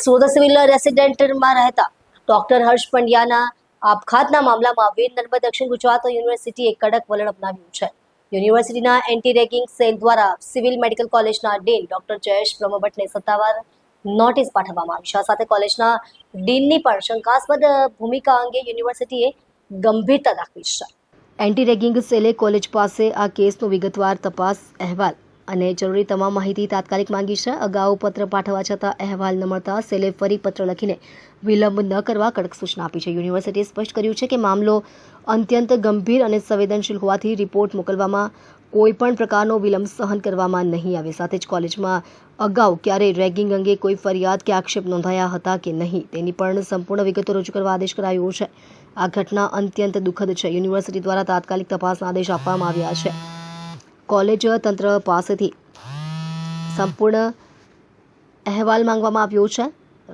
Surat civil રેસિડેન્ટમાં રહેતા doctor હર્ષ પંડ્યાના આપઘાતના મામલામાં વીર નર્મદ દક્ષિણ ગુજરાત યુનિવર્સિટીએ કડક વલણ અપનાવ્યું છે. યુનિવર્સિટીના એન્ટી રેગિંગ સેલ દ્વારા સિવિલ મેડિકલ કોલેજના ડીન ડોક્ટર જયેશ બ્રહ્મભટ્ટને સત્તાવાર નોટિસ પાઠવવામાં આવી છે. આ સાથે કોલેજના ડીનની પણ શંકાસ્પદ ભૂમિકા અંગે યુનિવર્સિટીએ ગંભીરતા દાખવી છે. એન્ટી રેગિંગ સેલે કોલેજ પાસે આ કેસનો વિગતવાર તપાસ અહેવાલ અને જરૂરી તમામ માહિતી તાત્કાલિક માંગી છે. અગાઉ પત્ર પાઠવવા છતાં અહેવાલ ન મળતા સેલે ફરી પત્ર લખીને વિલંબ ન કરવા કડક સૂચના આપી છે. યુનિવર્સિટીએ સ્પષ્ટ કર્યું છે કે મામલો અત્યંત ગંભીર અને સંવેદનશીલ હોવાથી રિપોર્ટ મોકલવામાં કોઈપણ પ્રકારનો વિલંબ સહન કરવામાં નહીં આવે. સાથે જ કોલેજમાં અગાઉ ક્યારેય રેગિંગ અંગે કોઈ ફરિયાદ કે આક્ષેપ નોંધાયા હતા કે નહીં તેની પણ સંપૂર્ણ વિગતો રજૂ કરવા આદેશ કરાયો છે. આ ઘટના અત્યંત દુઃખદ છે. યુનિવર્સિટી દ્વારા તાત્કાલિક તપાસના આદેશ આપવામાં આવ્યા છે. કોલેજ તંત્ર પાસેથી સંપૂર્ણ અહેવાલ માંગવામાં આવ્યો છે.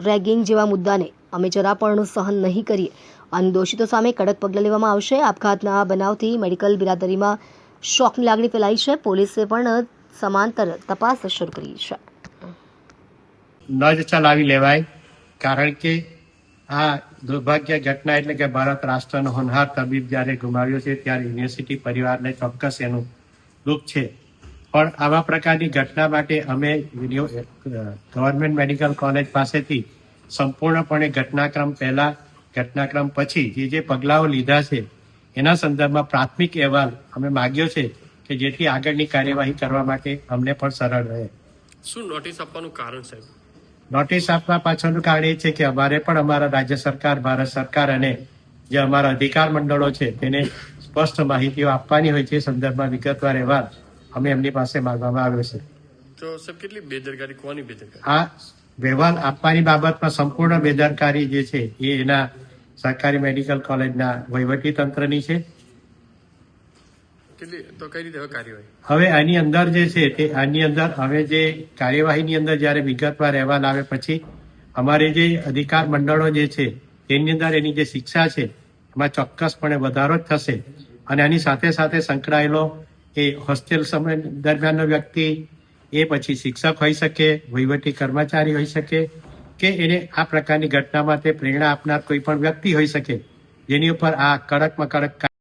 રેગિંગ જેવા મુદ્દાને અમે જરા પણ સહન નહીં કરીએ અને દોષિતો સામે કડક પગલાં લેવામાં આવશે. આપઘાતના બનાવથી મેડિકલ બિરાદરીમાં શોકની લાગણી ફેલાઈ છે. પોલીસે પણ સમાંતર તપાસ શરૂ કરી છે. ન જ ચલાવી લેવાય, કારણ કે આ દુર્ભાગ્ય ઘટના એટલે કે ભારત રાષ્ટ્રનો હોનહાર તબીબ જ્યારે ગુમાવ્યો છે ત્યારે યુનિવર્સિટી પરિવારને ચોક્કસ એનું દુઃખ છે. પણ આવા પ્રકારની ઘટના માટે અમે ગવર્મેન્ટ મેડિકલ કોલેજ પાસેથી સંપૂર્ણપણે ઘટનાક્રમ પહેલા ઘટનાક્રમ પછી જે પગલાઓ લીધા છે એના સંદર્ભમાં પ્રાથમિક અહેવાલ અમે માગ્યો છે કે જેથી આગળની કાર્યવાહી કરવા માટે અમને પણ સરળ રહે. શું નોટિસ આપવાનું કારણ સાહેબ? નોટિસ આપવા પાછળનું કારણ એ છે કે અમારે પણ અમારા રાજ્ય સરકાર, ભારત સરકાર અને જે અમારા અધિકાર મંડળો છે તેને સ્પષ્ટ માહિતીઓ આપવાની હોય છે. સંદર્ભમાં વિગતવાર અહેવાલ અમે એમની પાસે માંગવામાં આવ્યો છે. તો સાહેબ કેટલી બેદરકારી, કોની બેદરકારી? આ અહેવાલ આપવાની બાબતમાં સંપૂર્ણ બેદરકારી જે છે એ એના સરકારી મેડિકલ કોલેજના વહીવટી તંત્રની છે. તો કઈ રીતે કાર્યવાહી? હવે આની અંદર જે છે તે આની અંદર હવે જે કાર્યવાહીની અંદર જ્યારે વિગતવાર અહેવાલ આવે પછી અમારે જે અધિકાર મંડળો જે છે તેની અંદર એની જે શિક્ષા છે એમાં ચોક્કસપણે વધારો જ થશે. અને આની સાથે સાથે સંકળાયેલો એ હોસ્ટેલ સમય દરમિયાનનો વ્યક્તિ, એ પછી શિક્ષક હોઈ શકે, વહીવટી કર્મચારી હોઈ શકે, કે એને આ પ્રકારની ઘટનામાં તે પ્રેરણા આપનાર કોઈ પણ વ્યક્તિ હોઈ શકે, જેની ઉપર આ કડકમાં કડક